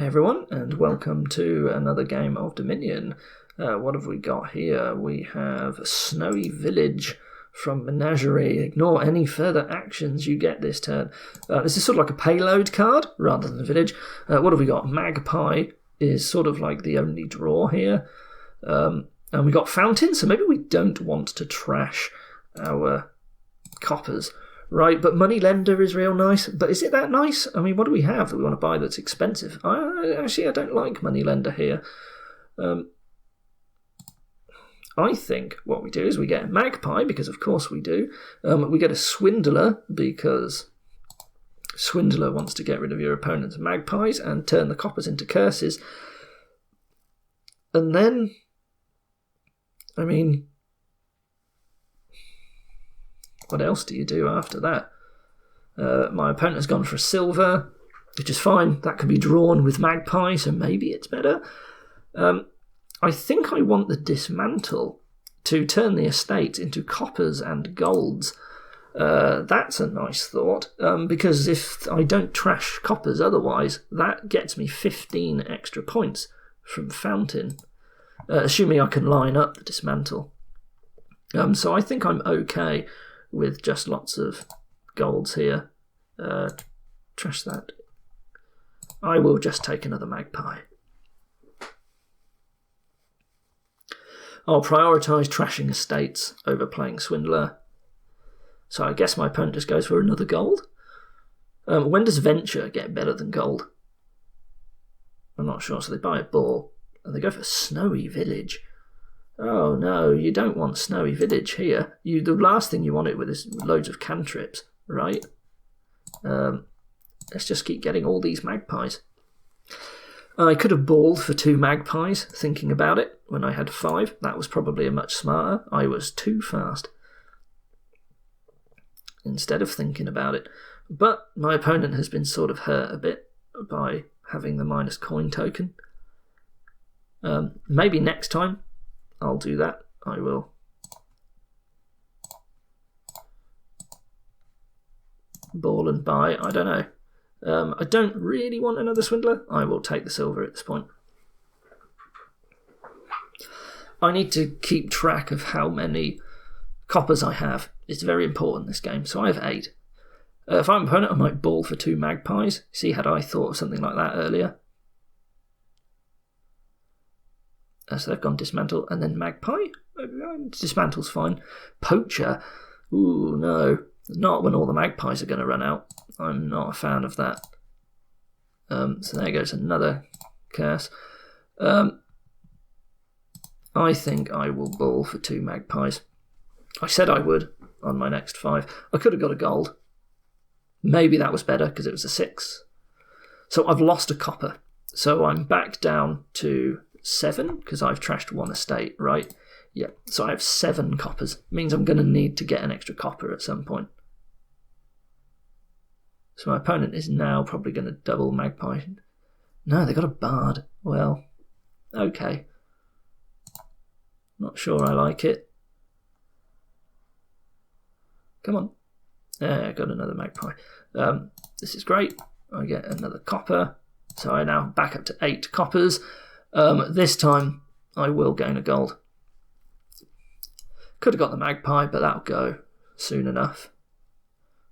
everyone, and welcome to another game of Dominion. What have we got here? We have Snowy Village from Menagerie. Ignore any further actions you get this turn. This is sort of like a payload card rather than a village. What have we got? Magpie is sort of like the only draw here. And we got Fountain, so maybe we don't want to trash our coppers. Right, but Moneylender is real nice. But is it that nice? I mean, what do we have that we want to buy that's expensive? I don't like Moneylender here. I think what we do is we get a Magpie, because of course we do. We get a Swindler, because Swindler wants to get rid of your opponent's magpies and turn the coppers into curses. And then, I mean, what else do you do after that? My opponent has gone for a silver, which is fine. That can be drawn with Magpie, so maybe it's better. I think I want the Dismantle to turn the estate into coppers and golds. That's a nice thought, because if I don't trash coppers otherwise, that gets me 15 extra points from Fountain, assuming I can line up the Dismantle. So I think I'm okay with just lots of golds here. Trash that. I will just take another Magpie. I'll prioritise trashing estates over playing Swindler. So I guess my opponent just goes for another gold. When does Venture get better than gold? I'm not sure. So they buy a ball and they go for Snowy Village. Oh no, you don't want Snowy Village here. The last thing you want it with is loads of cantrips, right? Let's just keep getting all these magpies. I could have balled for 2 magpies, thinking about it, when I had 5. That was probably a much smarter. I was too fast, instead of thinking about it. But my opponent has been sort of hurt a bit by having the minus coin token. Maybe next time I'll do that. I will. Ball and buy. I don't know. I don't really want another Swindler. I will take the silver at this point. I need to keep track of how many coppers I have. It's very important, this game. So I have 8. If I'm an opponent, I might ball for 2 magpies. See, had I thought of something like that earlier. So they've gone Dismantle and then Magpie. Dismantle's fine. Poacher. Ooh, no. Not when all the magpies are going to run out. I'm not a fan of that. So there goes another curse. I think I will ball for 2 magpies. I said I would on my next 5. I could have got a gold. Maybe that was better because it was a 6. So I've lost a copper. So I'm back down to 7 because I've trashed 1 estate, right? Yeah, so I have 7 coppers. Means I'm going to need to get an extra copper at some point. So my opponent is now probably going to double Magpie. No, they got a Bard. Well, okay. Not sure I like it. Come on. I got another Magpie. This is great. I get another copper. So I now back up to 8 coppers. This time I will gain a gold. Could have got the Magpie, but that'll go soon enough.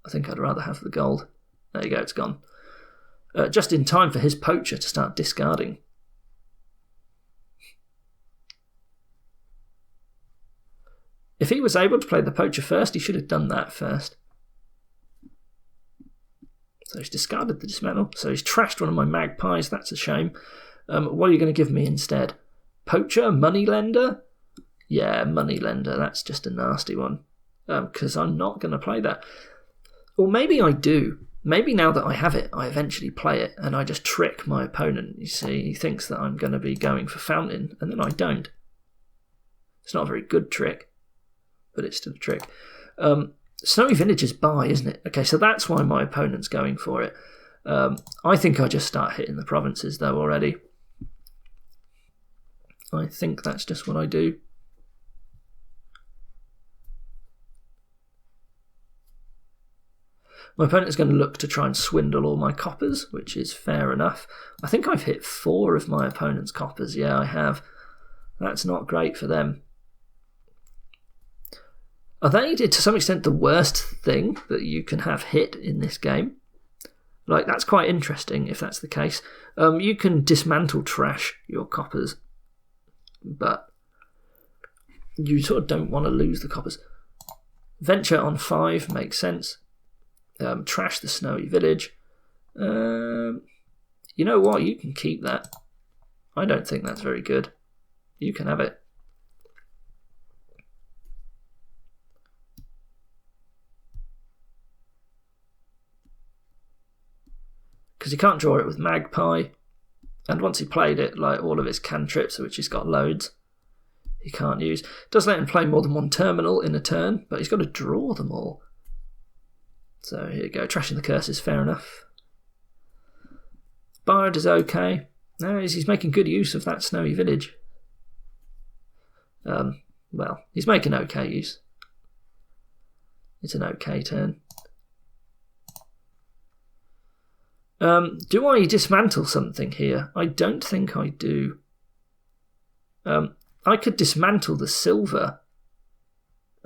I think I'd rather have the gold. There you go, it's gone. Just in time for his poacher to start discarding. If he was able to play the poacher first, he should have done that first. So he's discarded the Dismantle. So he's trashed one of my magpies. That's a shame. What are you going to give me instead? Poacher? Moneylender? Yeah, Moneylender. That's just a nasty one. Because I'm not going to play that. Or maybe I do. Maybe now that I have it, I eventually play it and I just trick my opponent. You see, he thinks that I'm going to be going for Fountain, and then I don't. It's not a very good trick, but it's still a trick. Snowy Village is buy, isn't it? Okay, so that's why my opponent's going for it. I think I just start hitting the provinces, though, already. I think that's just what I do. My opponent's going to look to try and swindle all my coppers, which is fair enough. I think I've hit 4 of my opponent's coppers. Yeah, I have. That's not great for them. Are they, to some extent, the worst thing that you can have hit in this game? Like, that's quite interesting if that's the case. You can dismantle trash your coppers, but you sort of don't want to lose the coppers. Venture on 5 makes sense. Trash the snowy village. You know what? You can keep that. I don't think that's very good. You can have it. Because he can't draw it with Magpie. And once he played it, like all of his cantrips, which he's got loads, he can't use. Does let him play more than one terminal in a turn, but he's got to draw them all. So here you go. Trashing the curse is fair enough. Bard is okay. No, he's making good use of that snowy village. Well, he's making okay use. It's an okay turn. Do I dismantle something here? I don't think I do. I could dismantle the silver,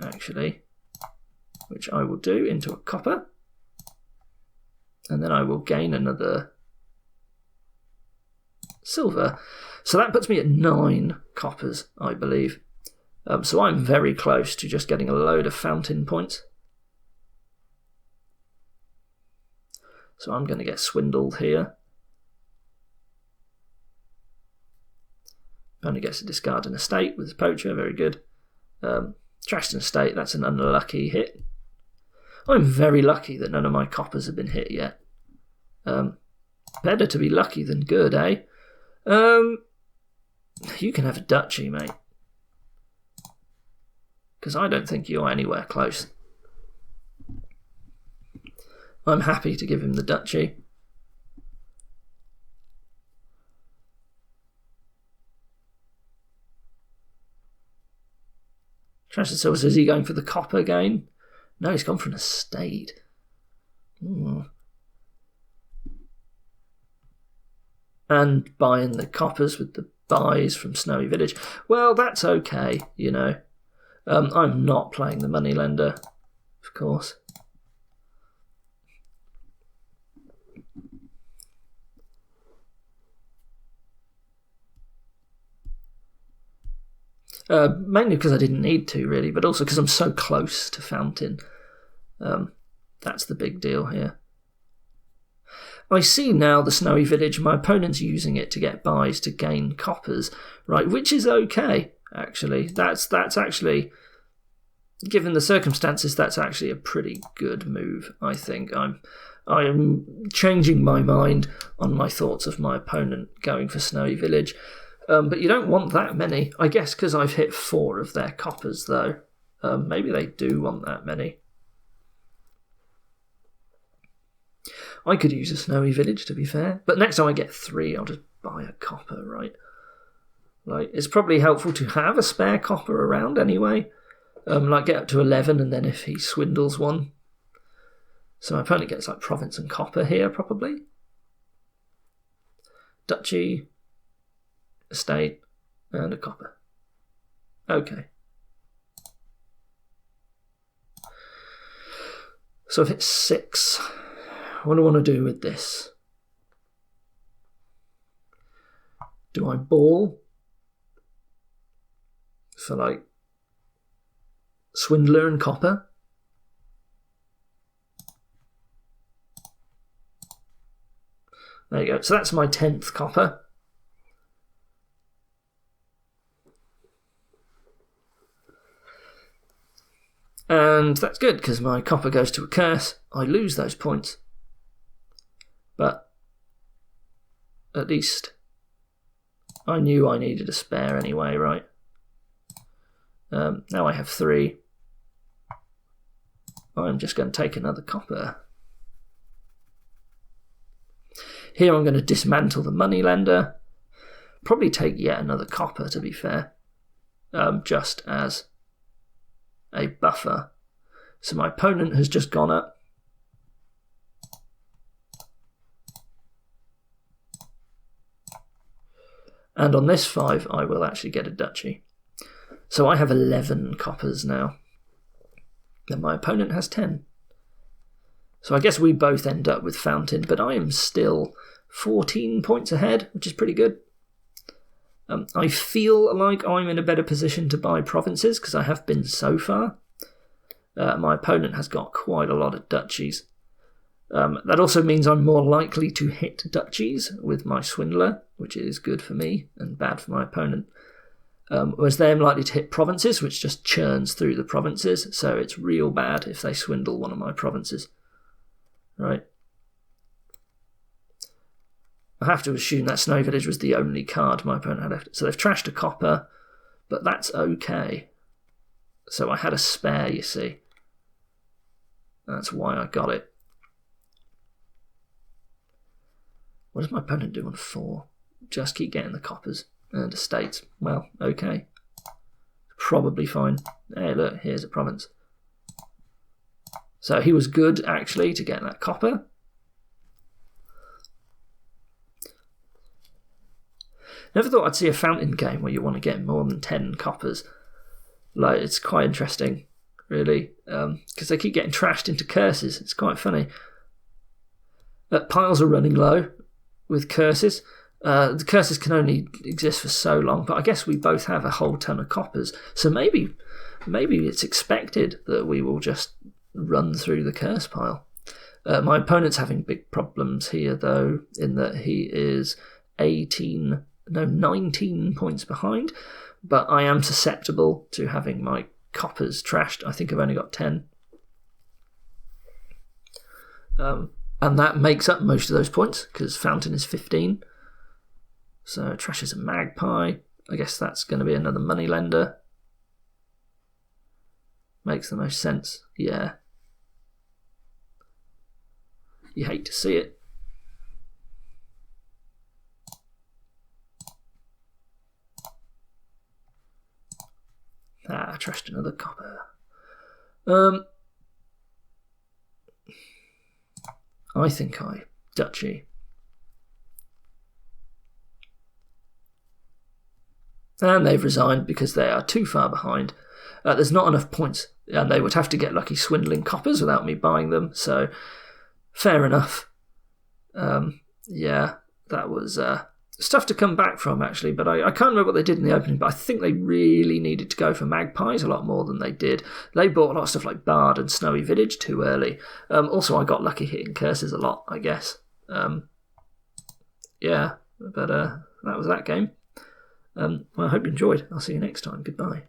actually, which I will do into a copper. And then I will gain another silver. So that puts me at 9 coppers, I believe. So I'm very close to just getting a load of fountain points. So I'm going to get swindled here. Only gets to discard an estate with his poacher, very good. Trashed an estate, that's an unlucky hit. I'm very lucky that none of my coppers have been hit yet. Better to be lucky than good, eh? You can have a duchy, mate. Because I don't think you're anywhere close. I'm happy to give him the duchy. Trash the silver, is he going for the copper again? No, he's gone for an estate. And buying the coppers with the buys from Snowy Village. Well, that's okay, you know. I'm not playing the moneylender, of course. Mainly because I didn't need to, really, but also because I'm so close to Fountain. That's the big deal here. I see now the Snowy Village, my opponent's using it to get buys to gain coppers, right, which is okay, actually. That's actually, given the circumstances, that's actually a pretty good move, I think. I am changing my mind on my thoughts of my opponent going for Snowy Village. But you don't want that many. I guess because I've hit 4 of their coppers, though. Maybe they do want that many. I could use a Snowy Village, to be fair. But next time I get 3, I'll just buy a copper, right? Like, it's probably helpful to have a spare copper around anyway. Like, get up to 11, and then if he swindles one. So my opponent gets, like, province and copper here, probably. Duchy. Estate, and a copper. Okay. So I've hit 6. What do I want to do with this? Do I ball for, like, swindler and copper? There you go. So that's my 10th copper. And that's good, because my copper goes to a curse. I lose those points. But at least I knew I needed a spare anyway, right? Now I have 3. I'm just going to take another copper. Here I'm going to dismantle the moneylender. Probably take yet another copper, to be fair. Just as a buffer. So my opponent has just gone up. And on this 5, I will actually get a duchy. So I have 11 coppers now. And my opponent has 10. So I guess we both end up with Fountain, but I am still 14 points ahead, which is pretty good. I feel like I'm in a better position to buy provinces, because I have been so far. My opponent has got quite a lot of duchies. That also means I'm more likely to hit duchies with my Swindler, which is good for me and bad for my opponent. Whereas they're likely to hit provinces, which just churns through the provinces, so it's real bad if they swindle one of my provinces. Right. I have to assume that Snow Village was the only card my opponent had left. So they've trashed a copper, but that's okay. So I had a spare, you see. That's why I got it. What does my opponent do on 4? Just keep getting the coppers and estates. Well, okay. Probably fine. Hey, look, here's a province. So he was good, actually, to get that copper. Never thought I'd see a fountain game where you want to get more than 10 coppers. Like, it's quite interesting, really, because they keep getting trashed into curses. It's quite funny. Piles are running low with curses. The curses can only exist for so long, but I guess we both have a whole ton of coppers. So maybe it's expected that we will just run through the curse pile. My opponent's having big problems here, though, in that he is 19 points behind, but I am susceptible to having my coppers trashed. I think I've only got 10. And that makes up most of those points, because Fountain is 15. So trash is a magpie. I guess that's going to be another moneylender. Makes the most sense. Yeah. You hate to see it. I trashed another copper. I think I duchy. And they've resigned because they are too far behind. There's not enough points, and they would have to get lucky swindling coppers without me buying them, so fair enough. Yeah, that was stuff to come back from, actually, but I can't remember what they did in the opening, but I think they really needed to go for magpies a lot more than they did. They bought a lot of stuff like Bard and Snowy Village too early. Also, I got lucky hitting curses a lot, I guess. Yeah, but that was that game. Well, I hope you enjoyed. I'll see you next time. Goodbye.